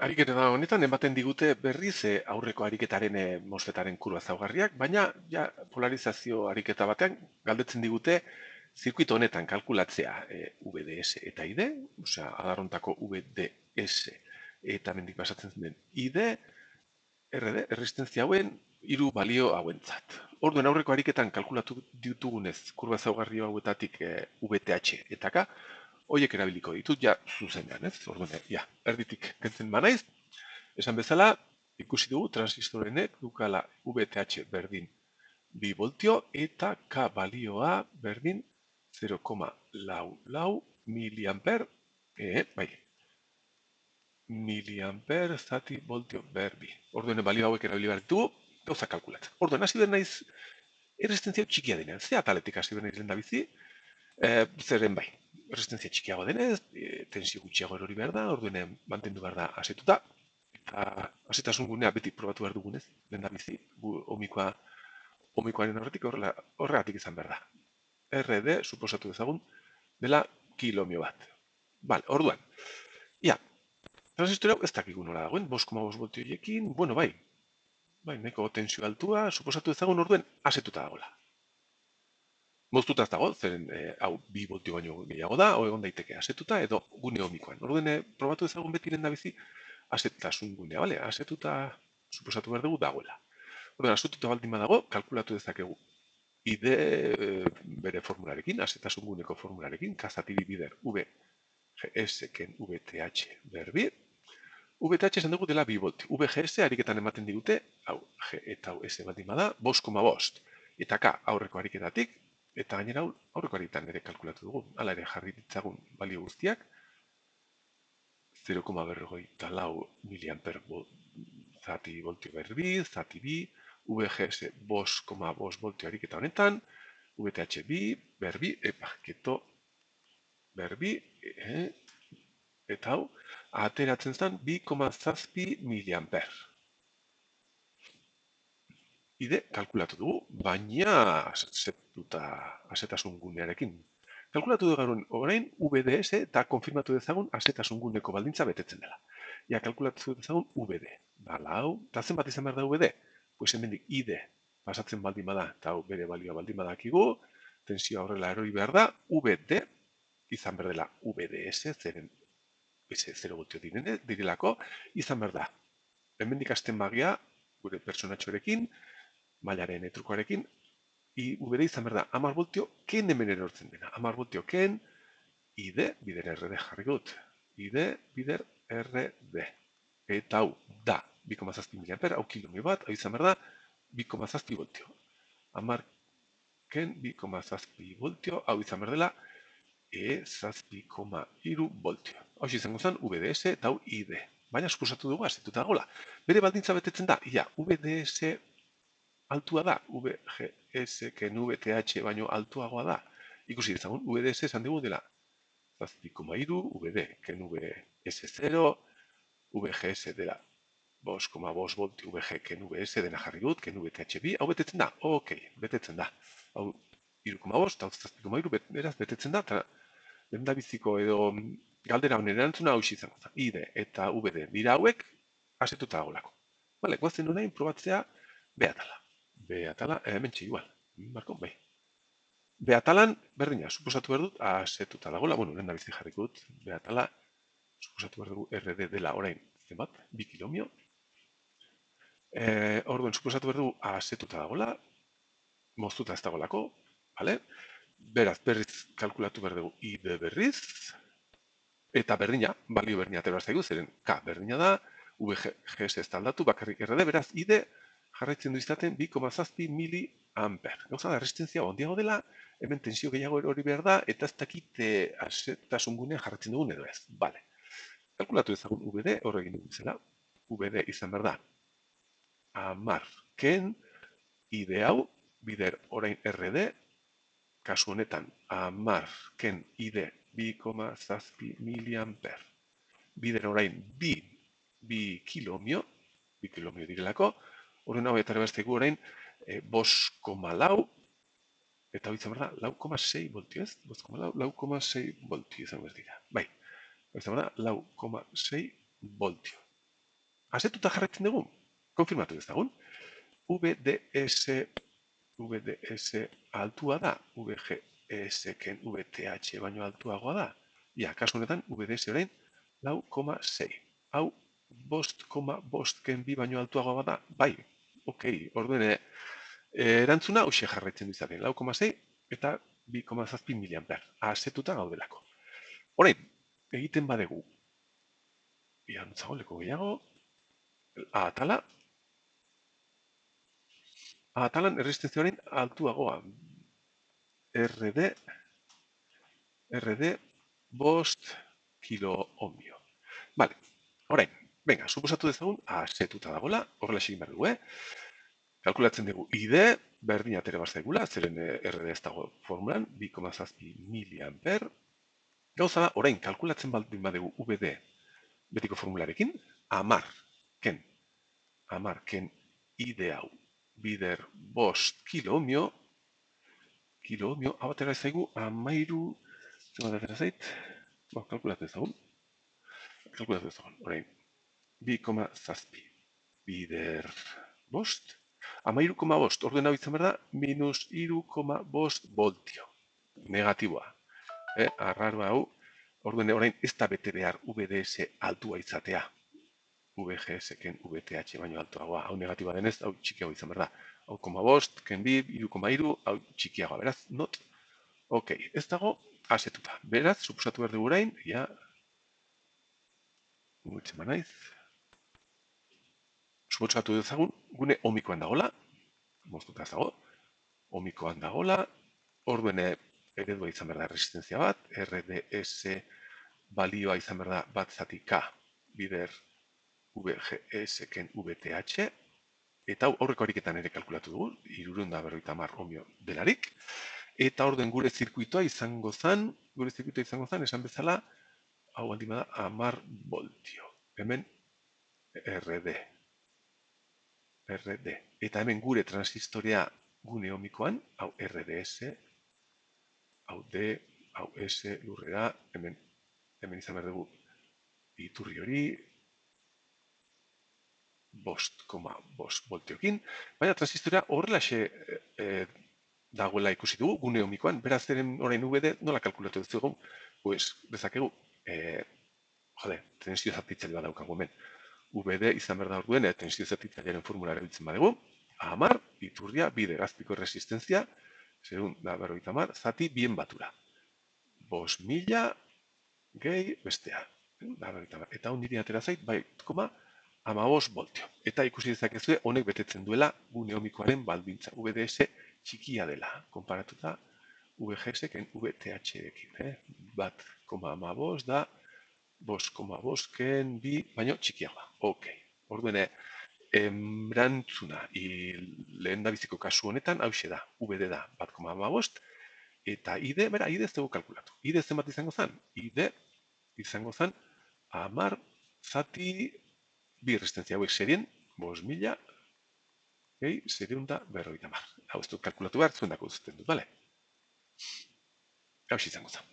Ariketa da honetan ematen digute berriz aurreko ariketaren mosfetaren kurba ezaugarriak, baina ja polarizazio ariketa batean galdetzen digute zirkuito honetan kalkulatzea VDS eta ID, osea adarrontako VDS eta mendik pasatzen den ID, RD, erresistentzia hauen hiru balio hauentzat. Orduen aurreko ariketan kalkulatu ditugunez kurba ezaugarri hauetatik VTH eta K, hoiek erabiliko ditut ja zuzenean, ez? Orduen, ja, erditik kentzen banaiz, esan bezala, ikusi dugu transistorenek dukala VTH berdin 2 voltio eta K balioa berdin 0,44 miliamper, bai, miliamper zati voltio berbi. Orduen balio hauek erabili behar ditugu, gauza kalkulatzen. Orduen, hasi behar naiz erresistentzia txikia denean. Ze ataletik hasi behar naiz lehen da bizi, zeren bai, resistentzia txikiago denez, tensio gutxiago erori behar da, orduen mantendu behar da asetuta, eta asetasun gunea beti probatu behar dugunez, lehen da bizi, omikoaren horretik horregatik izan behar da. RD, suposatu dezagun, dela kilomio bat. Bale, orduan, ia, transistor hau ez dakigu nola dagoen, 5,5 voltioiekin, bueno, bai, neko tensio altua, suposatu dezagun orduen asetuta dagoela. Moztuta ez dago, zeren hau 2 voltio baino gehiago da, o egon daiteke asetuta edo gune omikoan. Orduen probatu ezagun beti lehen da bizi asetasun gunea, bale? Asetuta suposatu behar dugu dagoela. Orduen, asetuta baldin badago, kalkulatu dezakegu ID bere formularekin, asetasun guneko formularekin, kazatibi bider VGS ken VTH berbi. VTH esan dugu dela 2 voltio. VGS ariketan ematen digute, hau G eta hau S baldin bada, 5,5. Eta K aurreko ariketatik, eta gainera aurreko ariketan ere kalkulatu dugu. Hala ere jarri ditzagun balio guztiak, 0,44 miliamper zati voltio berbi, zati bi, VGS 5,5 voltio ariketa honetan, VTH bi, berbi, keto berbi, eta hau, ateratzen zen 2,7 miliamper. Ide, kalkulatu dugu, baina asetasun gunearekin. Kalkulatu dugu garen orain VDS eta konfirmatu dezagun asetasun guneko baldintza betetzen dela. Ja, kalkulatu dezagun VD. Bala, hau, eta zenbat izan behar da VD? Pues hemendik ID pasatzen baldin bada, eta hau bere balioa baldin badakigu, tensioa horrela erori behar da, VD izan behar dela VDS, zeren S0 voltio direlako, izan behar da. Hemendik hasten magia, gure personatxorekin, mailaren trukoarekin, VD izan behar da, 10 voltio, ken hemen erortzen dena. 10 voltio ken, ID, bider RD jarri dut. ID, bider RD. Eta hau, da, 2,7 miliamper, hau kilomio bat, hau izan behar da, 2,7 voltio. 10 ken, 2,7 voltio, hau izan behar dela, E7,3 voltio. Hau izango zen, VDS eta hau ID. Baina suposatu dugu, asetuta dagoela. Bere baldintza betetzen da, ia, VDS altua da, VGS ken VTH baino altuagoa da. Ikusi dezagun, VDS esan dugu dela 7,3, VD ken VS0, VGS dela 5,5 voltio, VG ken VS dena jarri dut, ken VTH bi, hau betetzen da, ok, betetzen da. Hau 3,5, eta 7,3, beraz, betetzen da, eta lehen biziko edo galdera honen erantzuna hau izango da. ID eta VD dira hauek asetuta dagoelako. Bale, guazen orain probatzea behatala. Behatala, hemen igual. Marko, bai. Behatalan, berdina, suposatu behar dut, asetuta dagoela. Bueno, lehen da bizi jarriko dut. Behatala, suposatu behar dugu RD dela orain, zenbat, 2 kilomio. Orduen, suposatu behar dugu asetuta dagoela. Moztuta ez dagoelako, bale? Beraz, berriz kalkulatu behar dugu ID berriz. Eta berdina, balio berdina atera zaigu, zeren K berdina da, VGS ez da aldatu, bakarrik RD, beraz, ID jarraitzen du izaten 2,7 miliamper. Gauza da, resistentzia ondiago dela, hemen tensio gehiago hori behar da, eta ez dakit asetasun gunean jarraitzen dugun edo ez. Bale. Kalkulatu ezagun VD, horregin dugu zela. VD izan behar da. 10 ken, ID hau, bider orain RD, kasu honetan 10 ken ID 2,7 miliamper. Bider orain 2 kilomio, 2 kilomio direlako, horren hau eta erebaztegu orain 5,4, eta hau izan behar da, 4,6 voltio ez? 4,6 voltio izan behar dira. Bai, hau izan behar da, 4,6 voltio. asetuta jarraitzen dugu, konfirmatu dezagun. VDS altua da, VGS-ken VTH baino altuagoa da. Ja, kasu honetan, VDS orain 4,6. Hau, 5,5ken bi baino altuagoa da, bai. Ok, orduen erantzuna hoxe jarraitzen dizaten, 4,6 eta 2,7 miliamper. Asetuta gaudelako. Orain, egiten badegu, iantzago leko gehiago, atala, atalan errestenzioaren altuagoa. RD bost kilo ohmio. Vale, orain, venga, suposatu dezagun, asetuta dagoela, horrela egin behar dugu, kalkulatzen dugu ID, berdin atere bat zaigula, zeren RD ez dago formulan, 2,7 miliamper. Gauza da, orain, kalkulatzen baldin badugu VD betiko formularekin, 10 ken ID hau, bider bost kilo ohmio, hau atera zaigu, 13, zenbat atera zait, kalkulatu ezagun, orain, 2,7 bider bost, 13,5, orduen hau izan behar da, minus 3,5 voltio, negatiboa, arraroa hau, orduen orain ez da bete behar VDS altua izatea, VGS-ken VTH baino altuagoa, hau negatiboa denez, hau txikiago izan behar da, hau 0,5, ken bi, 3,3, hau txikiagoa, beraz, not, ok, ez dago, asetuta. Beraz, suposatu behar dugu orain, ja, mugitzen banaiz, suposatu dezagun, gune ohmikoan dagola, moztuta ez dago, ohmikoan dagola, orduen eredua izan behar da resistenzia bat, RDS balioa izan behar da bat zati K bider VGS-ken VTH, eta aurreko ariketan ere kalkulatu dugu, 350 ohmio delarik, eta orduen gure zirkuitoa izango zan, esan bezala, hau baldin bada 10 voltio. Hemen RD. Eta hemen gure transistorea gune ohmikoan, hau RDS, hau D, hau S, lurrera, hemen izan behar dugu iturri hori, 5,5 voltiokin, baina transistorea horrelaxe dagoela ikusi dugu, gune ohmikoan, beraz eren orain VD nola kalkulatu dugu, pues, dezakegu, tensio zatitzaile bat daukagu hemen. VD izan behar da orduen, tensio zatitzailearen formula erabiltzen badegu, 10, iturria, bide gazpiko resistenzia, segun da berrogeita hamar, zati bien batura. 5.000 gehi bestea. Eta hon niri atera zait, bai, 15 voltio. Eta ikusi dezakezue, honek betetzen duela gune ohmikoaren baldintza. VDS txikia dela, konparatuta VGS-ken VTH-ekin. Bat, 15 da, 5,5ken bi, baino txikiagoa. Ok, orduen erantzuna lehen da biziko kasu honetan, hause da, VD da, 1,5, eta ID, bera, ID ez dugu kalkulatu. ID zenbat izango zen? ID izango zen 10 zati bi resistentzia hauek serien 5.000 gehi 750. Hau ez dut kalkulatu behar, zuen dako duzten dut, bale? Hau izango zen.